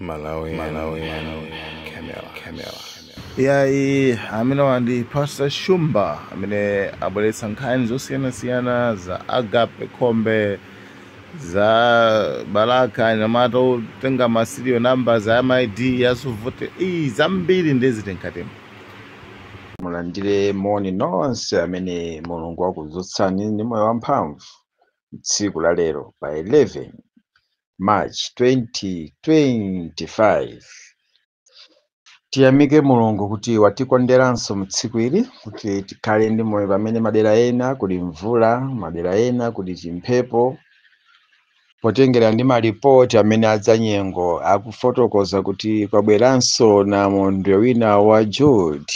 Malawian Camera. Yayi amene wandi Pastor Shumba amene abweretsa nkhani zosiyana za Agape Khombe za Balaka namata utenga masiriyo namba za MID yasuvote zambiri ndeziti nkatemo. Mulandire moni nonse amene Mulungu akuzutsani ndi moyo wamphamvu tsiku la lero pa 11 March 2025. Tiyamike Mulungu kuti watikonderanso mtsiku ili kuti tikhale ndi moyo pamene madera ena kuli mvula, madera ena kuli chimphepo, potengera ndi malipoti amene adzanyengo akufotokoza kuti kwabweranso namondwe wina wa Jude.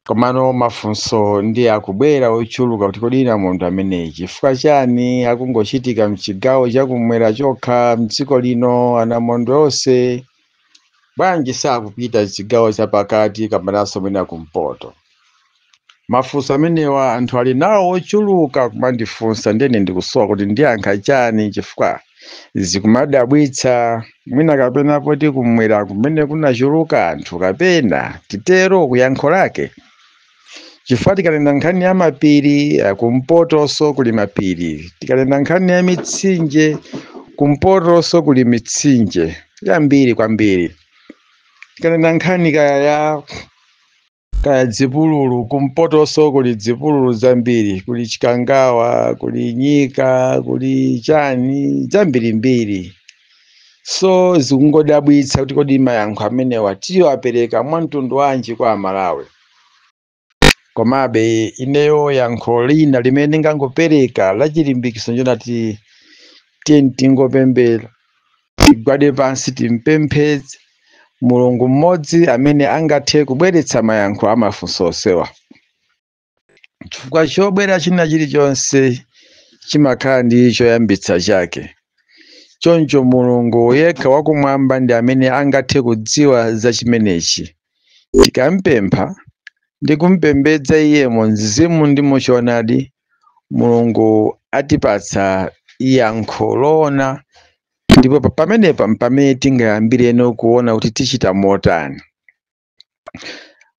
Komano mafunso ndi akubwera ochuluka kuti kodi namondwe ameneyi chifukwa chani akungochitika mchigawo chakumwera chokha mdziko lino, anamondwe onse bwanji sakupita chigawo chapakati kamananso mwina kumpoto. Mafunso amenewa anthu ali nawo ochuluka kumandifunsa ndene ndikusowa kuti ndiyankha chani chifukwa zikumadabwitsa mwina kapena poti kumwera kumene kunachuluka anthu kapena titero kuyankho lake. Chifukwa tikanena nkhani ya mapiri kumpotonso kuli mapiri, tikanena nkhani ya mitsinje kumpotonso kuli mitsinje yambiri kwambiri, tikanena nkhani kaya dzipululu kumpotonso kuli dzipululu zambiri, kuli chikangawa, kuli nyika, kuli chani zambirimbiri. So zikungodabwitsa kuti kodi mayankho amenewa tiwapereka mwamtundu wanji kwa Amalawi. Komabe ineyo yankho lina limene ndingangopereka la chilimbikitso njonati tingopembera, tigwade pansi timpempherere Mulungu mmodzi amene angathe kubweretsa mayankho amafunso onsewa. Chifukwa chobwera china chilichonse chimakhala ndi choyambitsa chake. Choncho Mulungu yekha wakumwamba ndi amene angathe kudziwa za chimenechi. Tikampempha ndi kumpembedza iye mu mzimu ndi muchoonadi, Mulungu atipatsa yankho loona, ndipo pamenepa pamene tingayambireno kuona kuti tichita motani.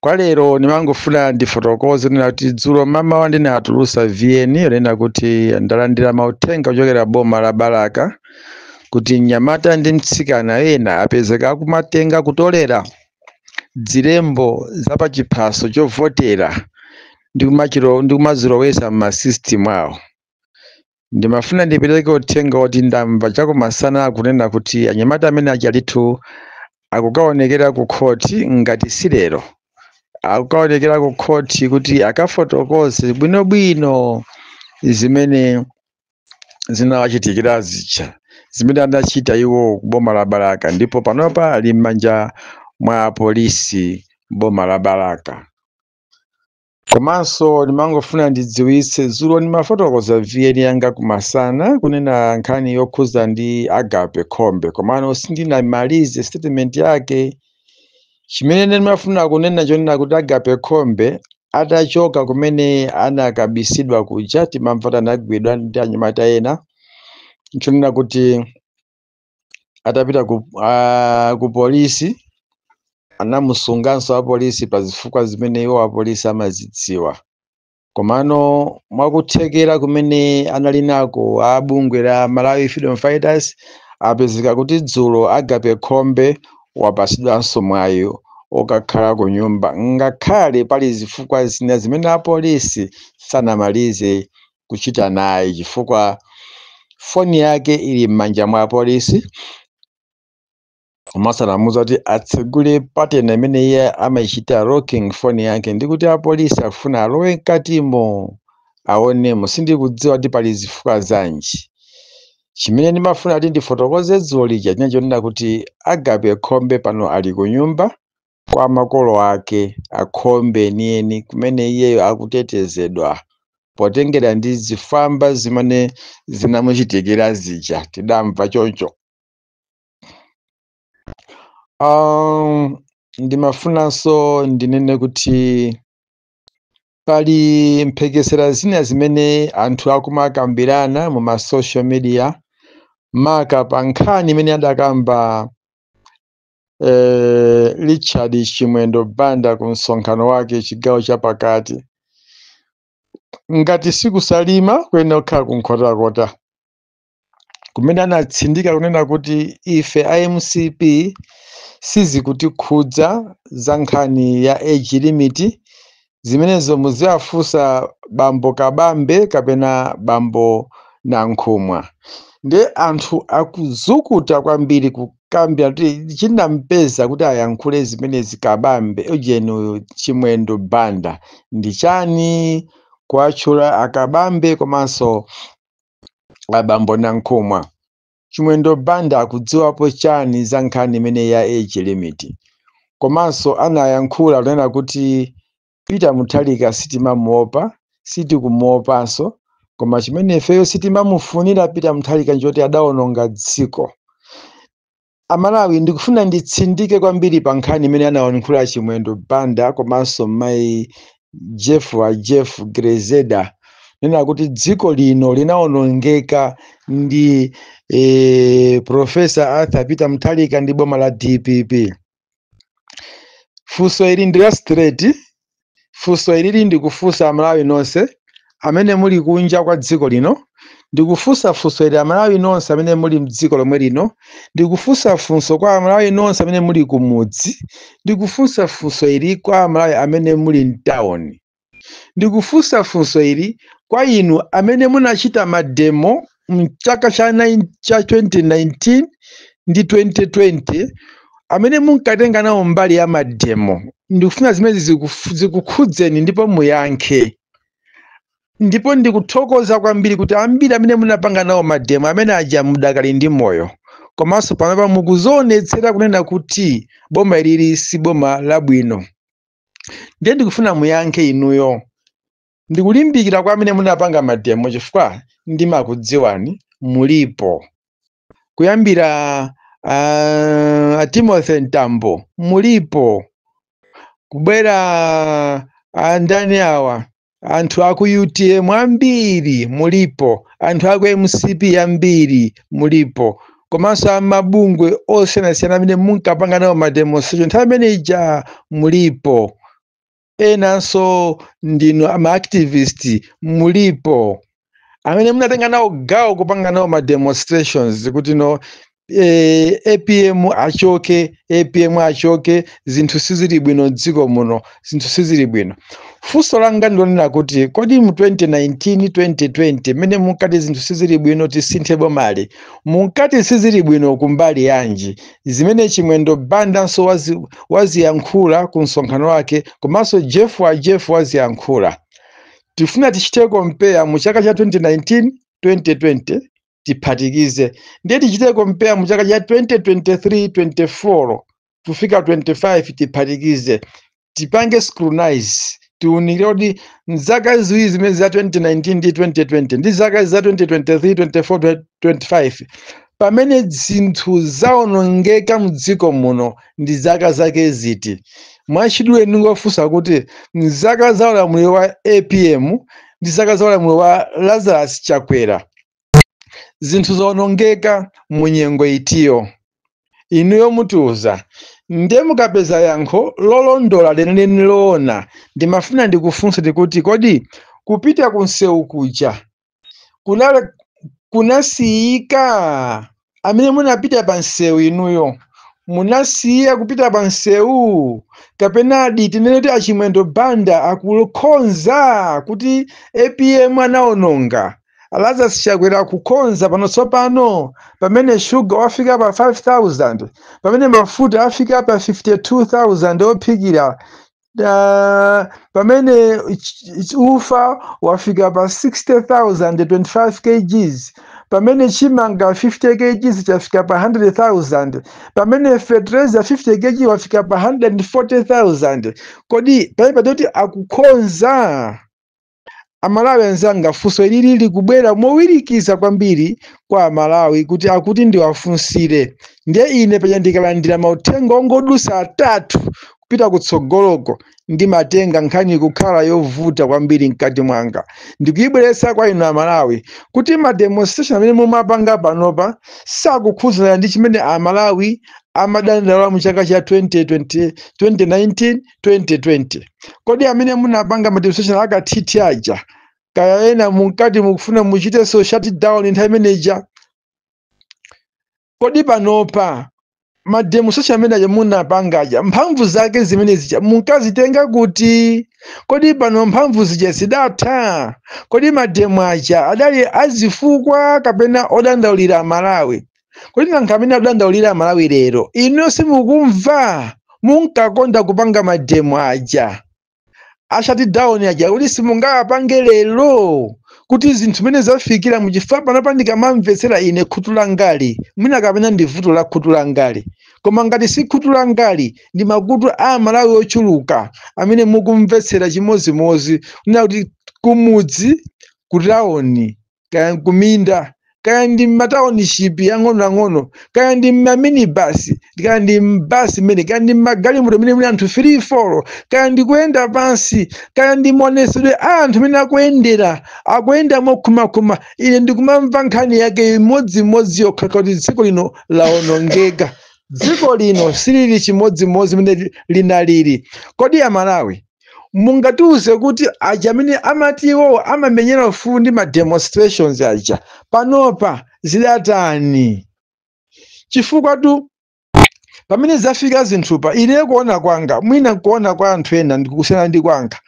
Kwa lero ndimangofuna ndifotokoze kuti dzulo mama wandinatulusa VN yonena kuti ndalandira mauthenga kuchokera boma la Balaka kuti mnyamata ndi mtsikana ena apezeka akumatenga kutolera zilembo zapachiphaso chovotera ndi kumazilowesa m'masystem awo. Ndimafuna ndipereke uthenga kuti ndamva chakumasana akunena kuti anyamata amene achalitu akukaonekera ku khoti ngati silero, akukaonekera ku khoti kuti akafotokoze bwinobwino zimene zinawachitikira zija, zimene anachita iwo kuboma la Balaka, ndipo panopa ali m'manja mwa polisi boma la Balaka. Komanso ndimangofuna ndidziwitse dzulo ndimafotokoza VN yanga kumasana kunena nkhani yokhuza ndi Agape Khombe, komano sindinamalize statement yake. Chimene ndimafuna kunena chonena kuti Agape Khombe atachoka kumene anakabisidwa kuja, timamva anagwidwa ndi anyamata ena, nchonena kuti atapita ku polisi anamusunganso apolisi pa zifukwa zimene iwo apolisi amazidziwa. Komano mwakuthekera kumene anali nako abungwe la Malawi Freedom Fighters apezeka kuti dzulo Agape Khombe wapasidwanso mwayi okakhala ku nyumba, ngakhale pali zifukwa zina zimene apolisi sanamalize kuchita naye chifukwa foni yake ili m'manja mwa apolisi. Masanamuza kuti atsegule pattern imene iye amachita locking phone yake, ndikuti apolisi akufuna alowe mkatimo aonemo. Sindikudziwa kuti pali zifukwa zanji. Chimene ndimafuna kuti ndifotokoze dzulo lija chinachonena kuti Agape Khombe pano ali ku nyumba kwa makolo ake akhombe niyeni kumene iyeyo akutetezedwa potengera ndi zifamba zimene zinamuchitikira zija, tidamva choncho. Ndimafunanso ndinene kuti pali mphekesera zina zimene anthu akumakambirana mu ma social media maka pa nkhani imene adakamba Richard Chimwendo Banda ku msonkhano wake chigawo chapakati. Ngati sikusalima kuyenda kukhala kunkhotakota, kumene anatsindika kunena kuti ife IMCP sizikutikhudza za nkhani ya age limit, zimenezo muziwafunsa bambo Kabambe kapena bambo Nankhumwa. Nde anthu akuzukuta kwambiri kukambira kuti chinampeza kuti ayankhule zimenezi Kabambe ujeni Chimwendo Banda ndi chani kuwatchula akabambe komanso abambo Nankhumwa. Chimwendo Banda akudziwapo chani za nkhani imene ya age limit, komanso anayankhula kunena kuti Peter Mutharika sitimamuopa, sitikumuopanso, koma chimene ifeyo sitimamufunira Peter Mutharika njoti adawononga dziko. Amalawi ndikufuna nditsindike kwambiri pa nkhani imene anayankhula Chimwendo Banda komanso mai Jeff Grezeda, nena kuti dziko lino linawonongeka ndi Professor Arthur Peter Mutharika ndi boma la DPP. Funso ili ndi straight, funso ili ndikufunsa Amalawi nonse amene muli kunja kwa dziko lino, ndikufunsa funso ili Amalawi nonse amene muli mdziko lomwe lino, ndikufunsa funso kwa Amalawi nonse amene muli kumudzi, ndikufunsa funso ili kwa Amalawi amene muli mtown, ndikufunsa funso ili kwa inu amene munachita mademo mchaka cha 2019 ndi 2020 amene munkatenga nawo mbali ya mademo. Ndikufuna zimene zikukhudzeni ndipo muyankhe. Ndipo ndikuthokoza kwambiri kuti ambiri amene munapanga nawo mademo amene aja mudakali ndi moyo, komanso pamene mukuzionetsera kunena kuti boma ilili si boma labwino. Ndiye ndikufuna muyankhe inuyo. Ndikulimbikira kwa amene munapanga mademo chifukwa ndimakudziwani mulipo. Kuyambira Timothy Ntambo mulipo, kubwera andani awa anthu aku UTM ambiri mulipo, anthu aku MCP ambiri mulipo, komanso amabungwe osiyanasiyana amene munkapanga nawo mademonstration nthawi imene ija mulipo. Enanso ndinu ama-activist mulipo, amene munatenga nawo gawo kupanga nawo ma-demonstrations kuti no APM achoke, zinthu sizili bwino dziko muno, zinthu sizili bwino. Funso langa ndilonena kuti kodi mu 2019 2020 mene munkati zinthu sizili bwino tisinthe bomali, munkati sizili bwino kumbali yanji zimene Chimwendo Banda nso waziyankhula ku msonkhano wake, komanso Jeff waziyankhula. Tifuna tichite compare mu chaka cha 2019 2020 tiphatikize, ndiye tichite compare mu chaka cha 2023 24 kufika 25 tiphatikize, tipange scrutinize, tiunikire kuti mzaka ziwiri zimene za 2019 ndi 2020 ndi zaka za 2023 24 25 pamene zinthu zawonongeka mdziko muno ndi zaka zake ziti. Mwachidule ndingofunsa kuti mzaka za ulamuliro wa APM ndi zaka za ulamuliro wa Lazarus Chakwera zinthu zawonongeka mu nyengo itiyo. Inuyo mutiuza, ndiye mukapeza yankho lolondola lenileni loona, ndimafuna ndikufunse kuti kodi kupita kunsewu kuja kunasiyika amene munapita pa nsewu inuyo, munasiya kupita pa nsewu kapenadi tinene kuti Achimwendo Banda akukonza kuti APM anawononga, Lazarus Chakwera akukonza pano pamene sugar wafika pa 5,000, pamene mafuta afika pa 52,000 ophikira, pamene ufa wafika pa 60,000 25 kgs, pamene chimanga 50 kgs chafika pa 100,000, pamene fertilizer 50 kg wafika pa 140,000. Kodi paipadoti akukonza? Amalawi anzanga funso ilili likubwera mowirikiza kwambiri kwa Amalawi kuti akuti ndiwafunsire. Ndiye ine paja ndikalandira mauthenga ongodusa atatu pita kutsogoloko ndimatenga nkhani kukhala yovuta kwambiri mkati mwanga. Ndikuyibweretsa kwa inu Amalawi kuti ma demonstration amene mumapanga panopa sakukhudzana ndi chimene Amalawi amadandaula mu chaka cha 2019-2020. Kodi amene munapanga ma demonstration akathiti aja kaya ena mukati mukufuna muchite so shut down nthawi imeneja. Kodi panopa ma demonstration amene aja munapangaja mphamvu zake zimene zija munkazitenga kuti? Kodi pano mphamvu zija zidatha? Kodi mademo aja adali azifukwa kapena odandaulira Amalawi? Kodi nanga amene odandaulira Amalawi lero ino simukumva munkakonda kupanga mademo aja ashati down aja kuti simungapange lero kuti zinthu zimene zafikira muchifukwa panopa ndikamamvetsera ine khutu langali mwina kapena ndi vuto la khutu langali, koma ngati si khutu langali ndi makutu a Amalawi ochuluka amene mukumvetsera chimozimozi kuna kuti kumudzi, kutaoni, kaya kuminda, kaya ndi mataonishipi yang'onoang'ono, kaya ndi maminibasi, kaya ndi mbasi mene, kaya ndi magalimoto mene muli anthu 3-4, kaya ndi kuyenda pansi, kaya ndi maonesedwe a anthu mene akuyenda mokhumakhuma. Ine ndikumamva nkhani yake imodzimodzi yokha kuti dziko lino lawonongeka. Dziko lino silili chimodzimodzi mene linalili. Kodi Amalawi mungatiuze kuti aja amene amati iwo amamenyera ufulu ndi ma demonstrations aja panopa zidatani? Chifukwa tu pamene zafika zinthupa ine kuona kwanga mwina kuona kwa anthu ena ndikusiyana ndi kwanga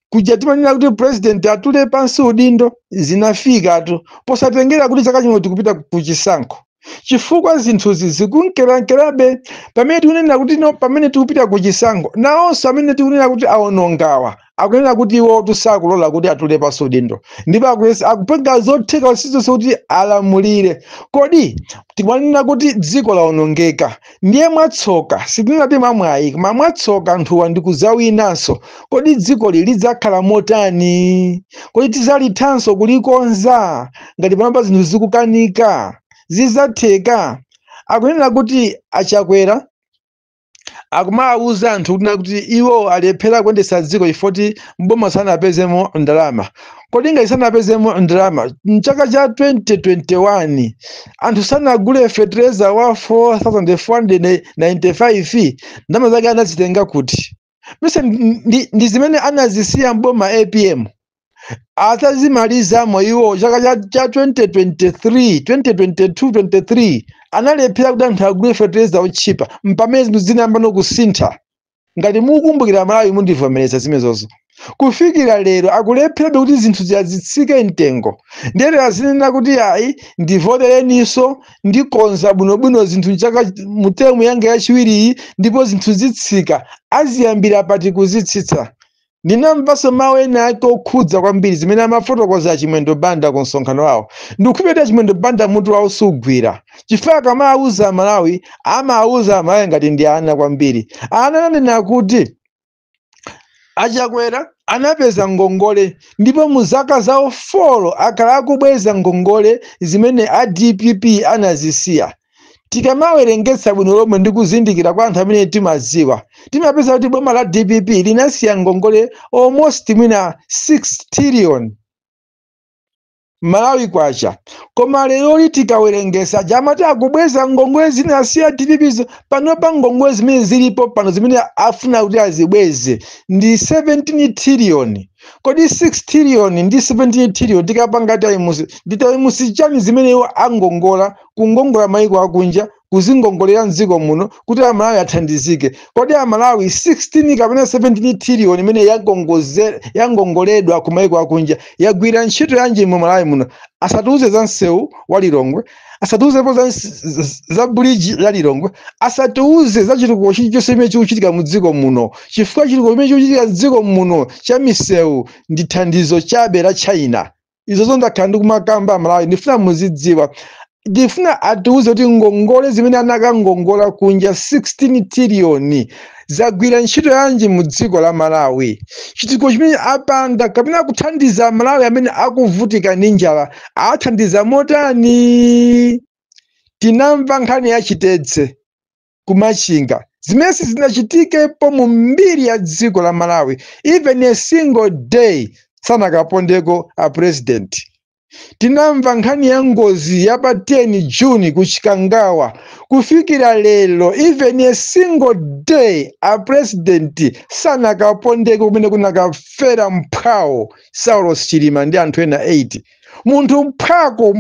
kuja timanena kuti president atule pansi udindo zinafika tu posatengera kuti chaka chino tikupita kuchisankho. Chifukwa zinthuzi zikunkerankerabe pamene tikunena kuti no pamene tikupita kuchisankho nawonso amene tikunena kuti awonongawa akunena kuti iwo tusakulola kuti atule pansi udindo ndipo akupanga zotheka sizonse kuti alamulire. Kodi timanena kuti dziko lawonongeka ndiye mwatsoka sitinati mamwayi koma mwatsoka anthuwa ndikuzawinanso. Kodi dziko lidzakhala motani? Kodi tizalithanso kulikonza ngati panopa zinthu zikukanika? Zizatheka? Akunena kuti achakwera akumawuza anthu kuti iwo alephera kuyendetsa dziko chifukwa mboma sanapezemo ndalama. Kodi ngati sanapezemo ndalama mchaka cha 2021 anthu sanagule fertilizer wa 4,495 ndalama zake anazitenga kuti? Mise ndi zimene anazisiya mboma APM atazimalizamo iwo chaka cha 2022-23 analephera kuti anthu agule fertilizer ochipa mpamene zinthu zinayamba nokusintha. Ngati mukumbukira Amalawi mundivomereza zimenezozo. Kufikira lero akulepherabe kuti zinthu zitsike mtengo. Ndere azinena kuti ayi ndivotereninso ndikonza bwinobwino zinthu mchaka mutemu yanga yachiwiri ndipo zinthu zitsika. Aziyambira pati kuzitsitsa. Ndinamvaso mawu ena ake okhudza kwambiri zimene amafotokoza achimwendo banda ku msonkhano wawo. Ndikupita achimwendo banda mutu wawo sugwira. Chifukwa kamawuza Amalawi amawuza Amalawi ngati ndi ana kwambiri. Ananena kuti achakwera anapeza ngongole ndipo mu zaka zawo 4 akhala akubweza ngongole zimene a DPP anazisiya. Tikamawerengetsa bwino lomwe ndi kuzindikira kwa anthu amene timaziwa timapeza kuti boma la DPP linasiya ngongole almost mwina 6 trillion Malawi kwacha. Koma lero tikawerengesa jamati akubweza ngongole zinasiya DPP panopa ngongole zimene zilipo pano zimene afuna kuti azibweze ndi 17 trillion. Kodi 6 trillion ndi 17 trillion tikapanga tayimusi chani zimene iwo angongola kungongola maiko akunja kuzingongolera mdziko muno kuti Amalawi athandizike. Kodi Amalawi 16 kapena 17 trillion imene yangongoledwa ku maiko akunja yagwira ntchito yanji mu Malawi muno? Asatiuze za msewu wa Lilongwe, asatiuzepo za bridge la Lilongwe, asatiuze za chitukuko chilichonse chimene chikuchitika mu dziko muno. Chifukwa chitukuko chimene chikuchitika m'dziko muno cha misewu ndi thandizo chabe la China. Izo ndakhala ndikumakamba Amalawi ndifuna muzidziwa. Ndifuna atiuze kuti ngongole zimene anakangongola kunja 16 trillion zagwira ntchito yanji mu dziko la Malawi. Chitukuko chimene apanga kapena kuthandiza Malawi amene akuvutika ndi njala athandiza motani? Tinamva nkhani ya Chitedze kumachinga zimene zinachitikepo mu mbiri ya dziko la Malawi. Even a single day sanakapondeko a president. Tinamva nkhani ya ngozi ya pa 10 Juni ku Chikangawa. Kufikira lero, even a single day a president sanakapondeko kumene kunakafera mphawo Saulos Chilima ndi anthu ena 8. Munthu mphako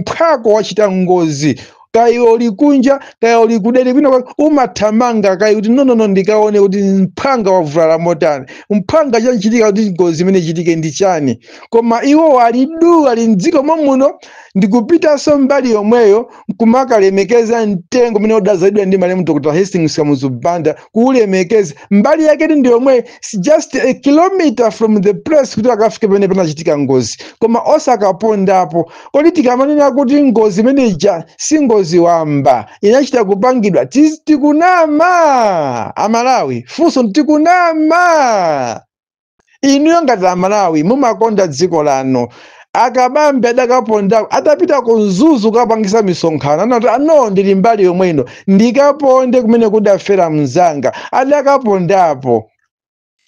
wachita ngozi. Kaya uli kunja, kaya uli kudere kwina umathamanga kaya kuti no ndikaone kuti mphanga wavulala motani. Mphanga chachitika kuti ngozi imene ichitike ndi chani. Koma iwo ali mdziko muno ndikupitanso mbali yomweyo kumakalemekeza mtengo umene udazalidwa ndi malemu Dr. Hastings Kamuzubanda kuulemekeza. Mbali yake ndi yomwe just a kilometer from the place kuti akafike pamene panachitika ngozi. Koma osakapondapo. Kodi tikamanena kuti ngozi imene ija si ngozi wamba inachita kupangidwa tikunama Amalawi funso tikunama. Inuyo ngati Amalawi mumakonda dziko lano. Akabambe adakaponda atapita kunzuzu kapangisa misonkhano anati ano ndili mbali yomwe ino ndikaponde kumene kudafera mzanga adakapondapo.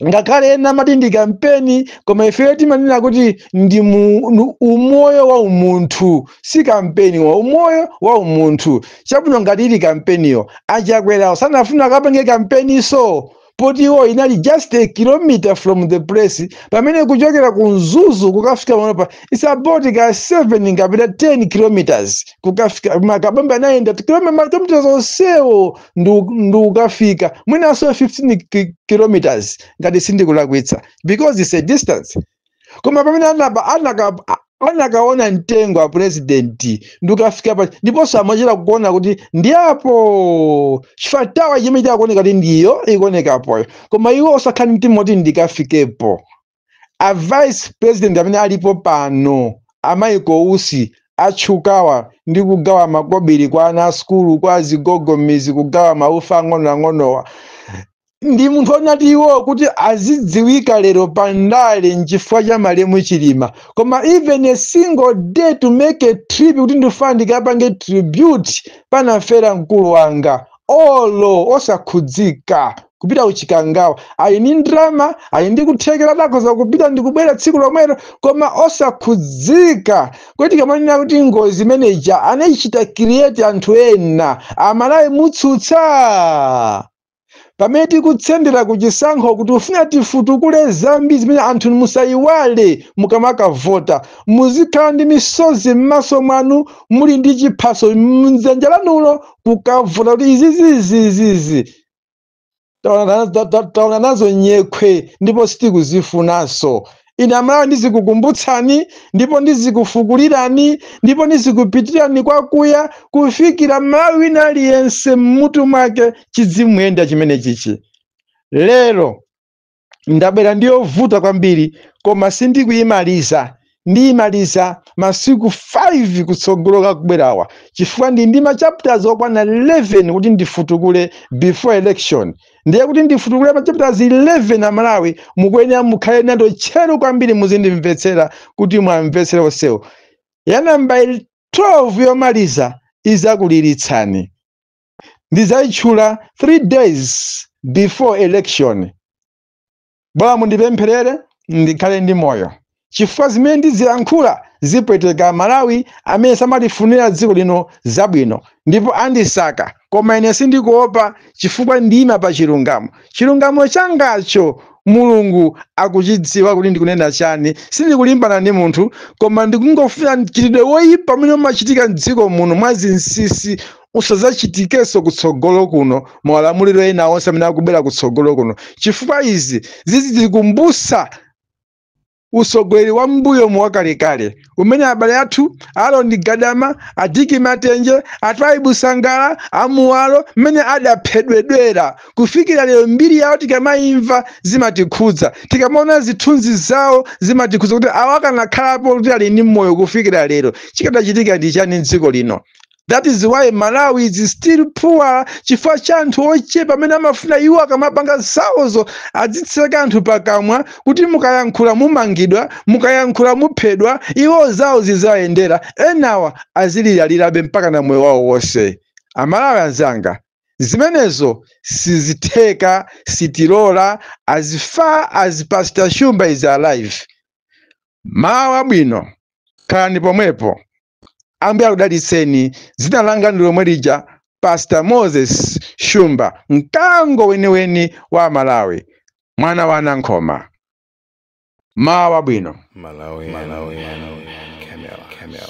Ngakhale ena mati ndi kampeni koma ife timanena kuti ndi umoyo wa umunthu si kampeni wa umoyo wa umunthu. Chabwino ngati ili kampeniyo achakwerawo sanafuna akapenge kampeni so poti iwo inali just a kilometer from the place pamene kuchokera kunzuzu kukafika panopa it's about 7 ngapita 10 kilometers kukafika makabamba anayenda kilometers onsewo ndu ukafika mwinaso 15 kilometers ngati sindikulakwitsa because it's a distance. Koma pamene anakaona mtengo wa president ndukafika pa ndiponso amachera kuona kuti ndiapo chifatawa chimene chakuoneka kuti ndiyo ikuonekapo. Koma iwo osakhala mtima kuti ndikafikepo. A vice president amene alipo pano Amaiko Usi atchukawa ndi kugawa makobiri kwa ana skulu kwa zigogomizi kugawa maufa ang'onoang'onowa. Ndi munthu onati iwo kuti azidziwika lero pandale nchifukwa cha malemu Chilima. Koma even a single day to make a tribute kuti ndifuna ndikapange tribute panafera mkulu wanga olo osakhudzika kupita kuchikangawa. Ali ndi drama, ali ndi kuthekera dakoza kupita ndikubwera tsiku lomwelo koma osakhudzika. Kuti kamanena kuti ngozi manager anaichita create anthu ena Amalawi mutsutsa. Pamene tikutsendera kuchisankho kuti ufuna tifutukule zambi zimene anthu musayiwale mukamakavota. Muzikhala ndi misozi m'maso mwanu muli ndi chiphaso mdzanja lanulo kukavota kuti izizizizizi taona nazo nyekhwe ndipo sitikuzifunanso. Ine Amalawi ndizikukumbutsani ndipo ndizikufukulirani ndipo ndizikupitirani kwakuya kufikira Malawi wina aliyense mmutu mwake chizimuyenda chimene chichi. Lero ndabwera ndiyovuta kwambiri koma sindikuyimaliza. Ndiyimaliza masiku 5 kutsogoloka kubwerawa chifukwa ndi ma chapters okwana 11 kuti ndifutukule before election. Ndiye kuti ndifutukule ma chapters 11 Amalawi mukuyenera mukhale nando tcheru kwambiri muzindimvetsera kuti mwamvetsera onsewo. Ya namba 12 yomaliza izakuliritsani. Ndizayitchula 3 days before election. Bwana mundipempherere ndikhale ndi moyo. Chifukwa zimene ndizilankhula zipweteka Malawi amene samalifunira dziko lino zabwino ndipo andisaka. Koma ine sindikuopa chifukwa ndima pa chilungamo. Chilungamo changacho Mulungu akuchidziwa kuti ndikunena chani. Sindikulimbana ndi munthu koma ndikungofuna chitidwe woyipa pamene umachitika m'dziko muno mwazinsisi usazachitikeso kutsogolo kuno malamuliro ena onse amene akubwera kutsogolo kuno. Chifukwa izi zizikumbusa usogweri wa mbuyo mwakalekale umene abale athu Aaron Gadama, Adiki Matenje, Atwai Busangala, Amuwalo mmene adaphedwedwera kufikira lero mbiri yawo tikamayimva zimatikhudza. Tikamaona zithunzi zawo zimatikhudza kuti awakanakhalapo kuti ali ndi moyo kufikira lero. Chikadachitika ndi chani m'dziko lino? That is why Malawi is still poor. Chifukwa cha anthu ochepa amene amafuna iwo akamapanga zawozo azitseka anthu pakamwa kuti mukayankhula mumangidwa, mukayankhula muphedwa, iwo zawo zizayendera. Enawa aziliralirabe mpaka na moyo wawo wonse. Amalawi anzanga, zimenezo sizitheka sitilola as far as Pastor Shumba is alive. Mawa bwino khalani pomwepo. Ambuye akudalitseni. Dzina langa ndi lomwe lija, Pastor Moses Shumba, mkango weniweni wa Malawi, mwana wa Nankhoma. Mawa bwino. Malawi, Camera.